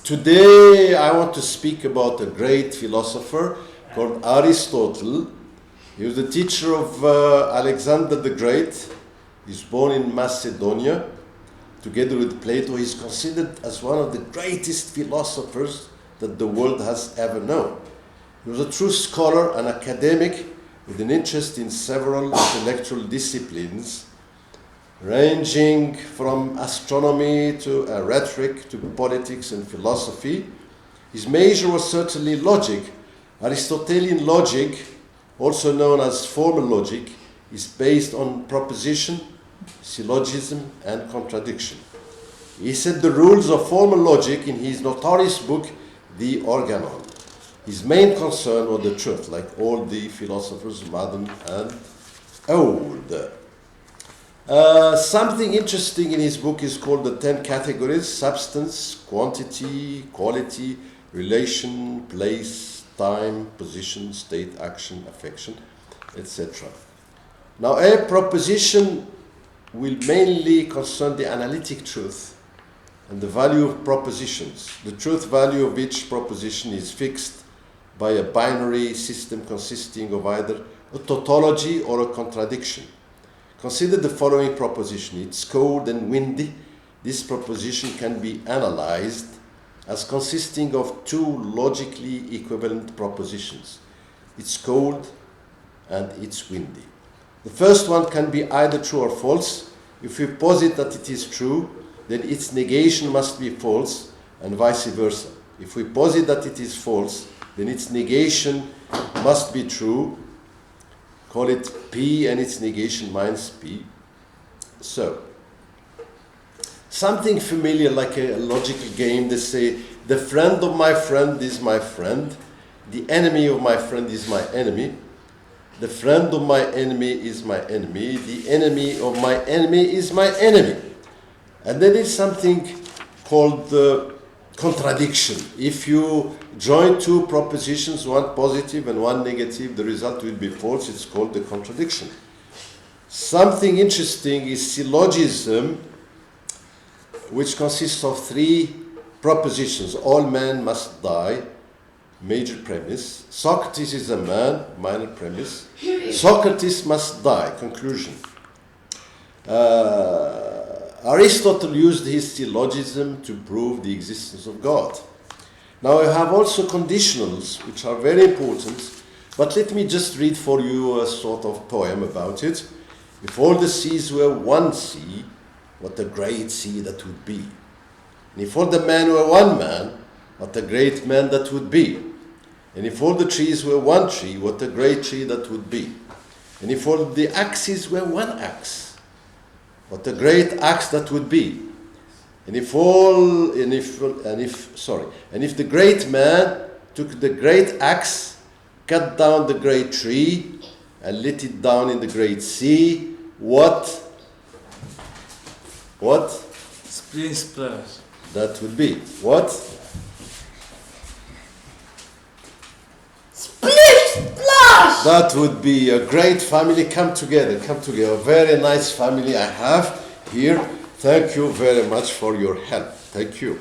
Today I want to speak about a great philosopher called Aristotle. He was the teacher of Alexander the Great. He was born in Macedonia. Together with Plato, he is considered as one of the greatest philosophers that the world has ever known. He was a true scholar and academic with an interest in several intellectual disciplines, ranging from astronomy to rhetoric to politics and philosophy. His major was certainly logic. Aristotelian logic, also known as formal logic, is based on proposition, syllogism, and contradiction. He set the rules of formal logic in his notorious book, The Organon. His main concern was the truth, like all the philosophers, modern and old. Something interesting in his book is called the 10 categories: substance, quantity, quality, relation, place, time, position, state, action, affection, etc. Now, a proposition will mainly concern the analytic truth and the value of propositions. The truth value of each proposition is fixed by a binary system consisting of either a tautology or a contradiction. Consider the following proposition. It's cold and windy. This proposition can be analyzed as consisting of two logically equivalent propositions. It's cold and it's windy. The first one can be either true or false. If we posit that it is true, then its negation must be false, and vice versa. If we posit that it is false, then its negation must be true. Call it P, and its negation minus P. So, something familiar like a logical game. They say, the friend of my friend is my friend. The enemy of my friend is my enemy. The friend of my enemy is my enemy. The enemy of my enemy is my enemy. And then there's something called contradiction. If you join two propositions, one positive and one negative, the result will be false. It's called the contradiction. Something interesting is syllogism, which consists of three propositions. All men must die, major premise. Socrates is a man, minor premise. Socrates must die, conclusion. Aristotle used his syllogism to prove the existence of God. Now I have also conditionals, which are very important, but let me just read for you a sort of poem about it. If all the seas were one sea, what a great sea that would be. And if all the men were one man, what a great man that would be. And if all the trees were one tree, what a great tree that would be. And if all the axes were one axe, what a great axe that would be. And if the great man took the great axe, cut down the great tree, and let it down in the great sea, what? Split splash. That would be. What? Splash! That would be a great family. Come together. A very nice family I have here. Thank you very much for your help. Thank you.